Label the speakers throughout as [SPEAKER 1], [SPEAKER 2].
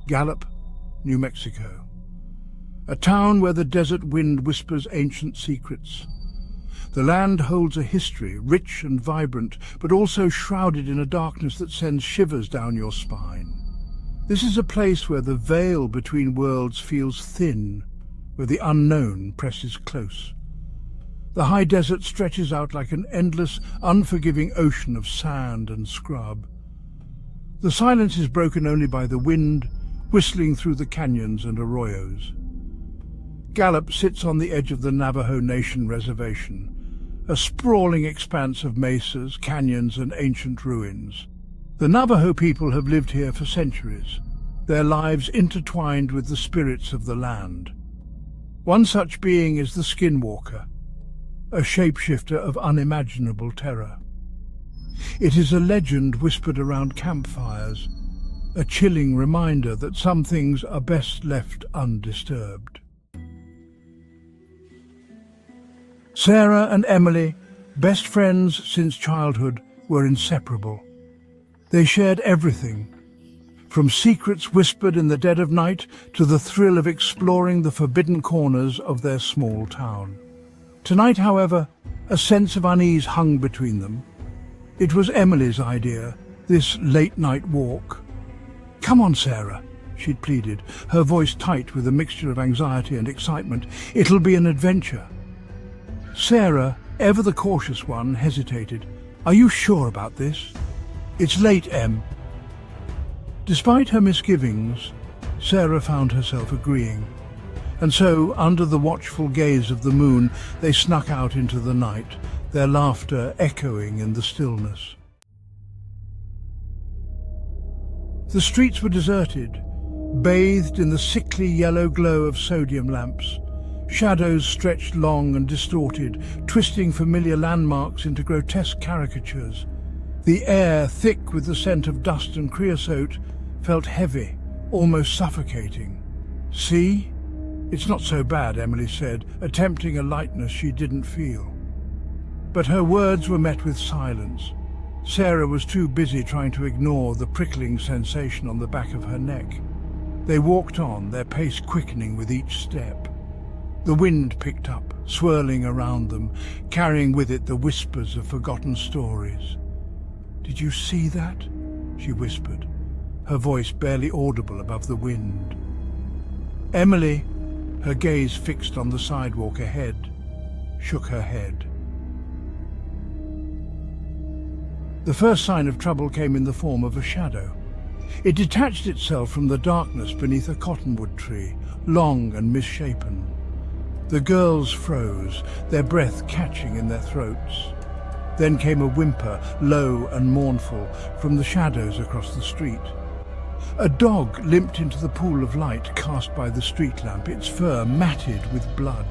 [SPEAKER 1] Gallup, New Mexico. A town where the desert wind whispers ancient secrets. The land holds a history, rich and vibrant, but also shrouded in a darkness that sends shivers down your spine. This is a place where the veil between worlds feels thin, where the unknown presses close. The high desert stretches out like an endless, unforgiving ocean of sand and scrub. The silence is broken only by the wind, whistling through the canyons and arroyos. Gallup sits on the edge of the Navajo Nation reservation, a sprawling expanse of mesas, canyons, and ancient ruins. The Navajo people have lived here for centuries, their lives intertwined with the spirits of the land. One such being is the Skinwalker, a shapeshifter of unimaginable terror. It is a legend whispered around campfires, a chilling reminder that some things are best left undisturbed. Sarah and Emily, best friends since childhood, were inseparable. They shared everything, from secrets whispered in the dead of night to the thrill of exploring the forbidden corners of their small town. Tonight, however, a sense of unease hung between them. It was Emily's idea, this late-night walk. "Come on, Sarah," she'd pleaded, her voice tight with a mixture of anxiety and excitement. "It'll be an adventure." Sarah, ever the cautious one, hesitated. "Are you sure about this?" "It's late, Em." Despite her misgivings, Sarah found herself agreeing. And so, under the watchful gaze of the moon, they snuck out into the night, their laughter echoing in the stillness. The streets were deserted, bathed in the sickly yellow glow of sodium lamps. Shadows stretched long and distorted, twisting familiar landmarks into grotesque caricatures. The air, thick with the scent of dust and creosote, felt heavy, almost suffocating. "See? It's not so bad," Emily said, attempting a lightness she didn't feel. But her words were met with silence. Sarah was too busy trying to ignore the prickling sensation on the back of her neck. They walked on, their pace quickening with each step. The wind picked up, swirling around them, carrying with it the whispers of forgotten stories. "Did you see that?" she whispered, her voice barely audible above the wind. Emily, her gaze fixed on the sidewalk ahead, shook her head. The first sign of trouble came in the form of a shadow. It detached itself from the darkness beneath a cottonwood tree, long and misshapen. The girls froze, their breath catching in their throats. Then came a whimper, low and mournful, from the shadows across the street. A dog limped into the pool of light cast by the street lamp, its fur matted with blood.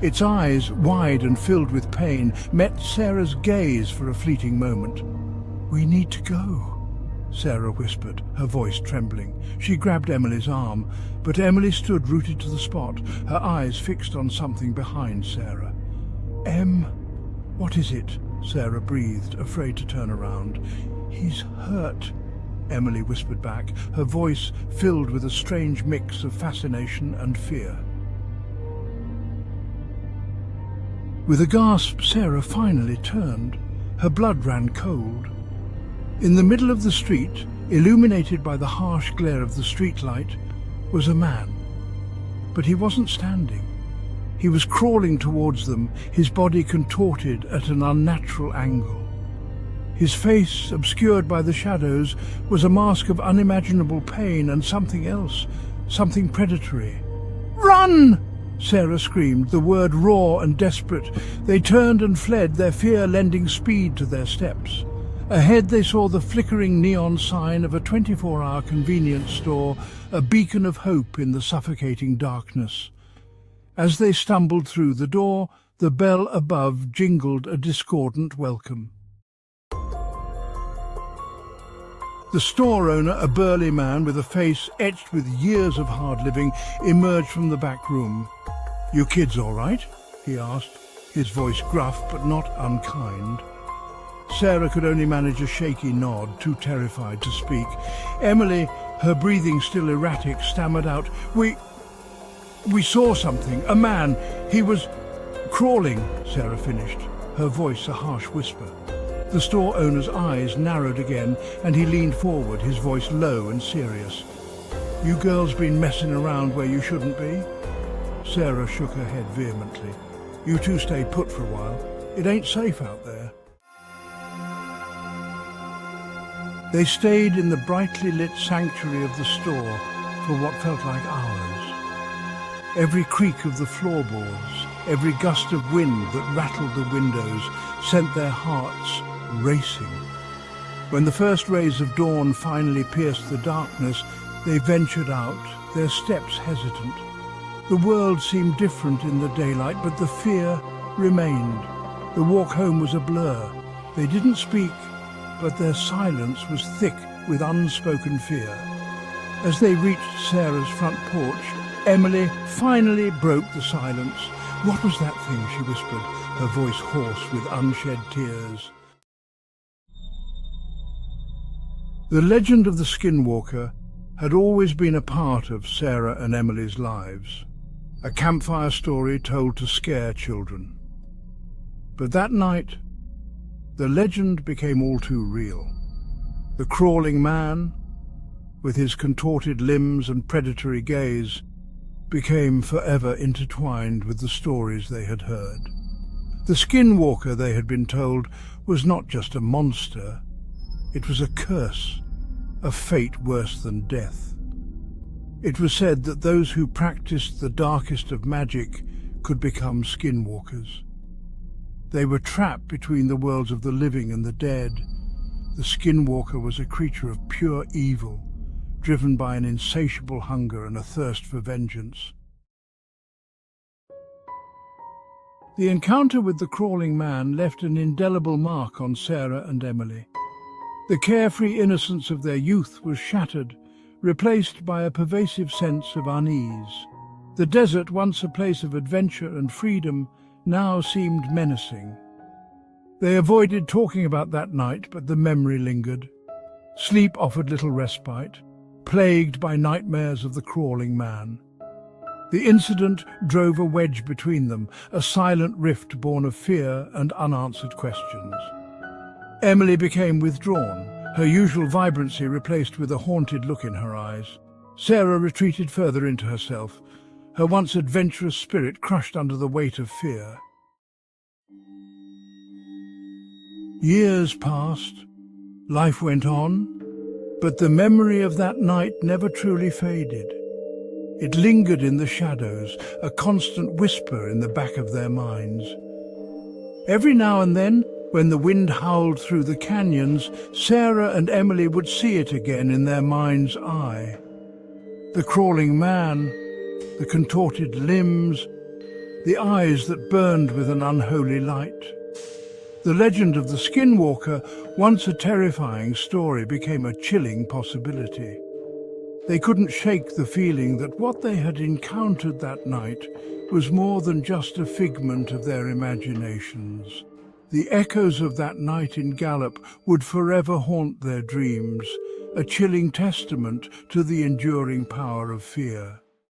[SPEAKER 1] Its eyes, wide and filled with pain, met Sarah's gaze for a fleeting moment. "We need to go," Sarah whispered, her voice trembling. She grabbed Emily's arm, but Emily stood rooted to the spot, her eyes fixed on something behind Sarah. "Em, what is it?" Sarah breathed, afraid to turn around. "He's hurt," Emily whispered back, her voice filled with a strange mix of fascination and fear. With a gasp, Sarah finally turned. Her blood ran cold. In the middle of the street, illuminated by the harsh glare of the streetlight, was a man. But he wasn't standing. He was crawling towards them, his body contorted at an unnatural angle. His face, obscured by the shadows, was a mask of unimaginable pain and something else, something predatory. "Run!" Sarah screamed, the word raw and desperate. They turned and fled, their fear lending speed to their steps. Ahead they saw the flickering neon sign of a 24-hour convenience store, a beacon of hope in the suffocating darkness. As they stumbled through the door, the bell above jingled a discordant welcome. The store owner, a burly man with a face etched with years of hard living, emerged from the back room. "You kids all right?" he asked, his voice gruff but not unkind. Sarah could only manage a shaky nod, too terrified to speak. Emily, Her breathing still erratic, stammered out, We saw something, a man. He was crawling," Sarah finished, her voice a harsh whisper. The store owner's eyes narrowed again, and he leaned forward, his voice low and serious. "You girls been messing around where you shouldn't be?" Sarah shook her head vehemently. "You two stay put for a while. It ain't safe out there." They stayed in the brightly lit sanctuary of the store for what felt like hours. Every creak of the floorboards, every gust of wind that rattled the windows sent their hearts racing. When the first rays of dawn finally pierced the darkness, they ventured out, their steps hesitant. The world seemed different in the daylight, but the fear remained. The walk home was a blur. They didn't speak, but their silence was thick with unspoken fear. As they reached Sarah's front porch, Emily finally broke the silence. "What was that thing?" she whispered, her voice hoarse with unshed tears. The legend of the Skinwalker had always been a part of Sarah and Emily's lives, a campfire story told to scare children. But that night, the legend became all too real. The crawling man, with his contorted limbs and predatory gaze, became forever intertwined with the stories they had heard. The Skinwalker, they had been told, was not just a monster. It was a curse, a fate worse than death. It was said that those who practiced the darkest of magic could become skinwalkers. They were trapped between the worlds of the living and the dead. The Skinwalker was a creature of pure evil, driven by an insatiable hunger and a thirst for vengeance. The encounter with the crawling man left an indelible mark on Sarah and Emily. The carefree innocence of their youth was shattered, replaced by a pervasive sense of unease. The desert, once a place of adventure and freedom, now seemed menacing. They avoided talking about that night, but the memory lingered. Sleep offered little respite, plagued by nightmares of the crawling man. The incident drove a wedge between them, a silent rift born of fear and unanswered questions. Emily became withdrawn, her usual vibrancy replaced with a haunted look in her eyes. Sarah retreated further into herself, her once adventurous spirit crushed under the weight of fear. Years passed, life went on, but the memory of that night never truly faded. It lingered in the shadows, a constant whisper in the back of their minds. Every now and then, when the wind howled through the canyons, Sarah and Emily would see it again in their mind's eye. The crawling man, the contorted limbs, the eyes that burned with an unholy light. The legend of the Skinwalker, once a terrifying story, became a chilling possibility. They couldn't shake the feeling that what they had encountered that night was more than just a figment of their imaginations. The echoes of that night in Gallup would forever haunt their dreams, a chilling testament to the enduring power of fear.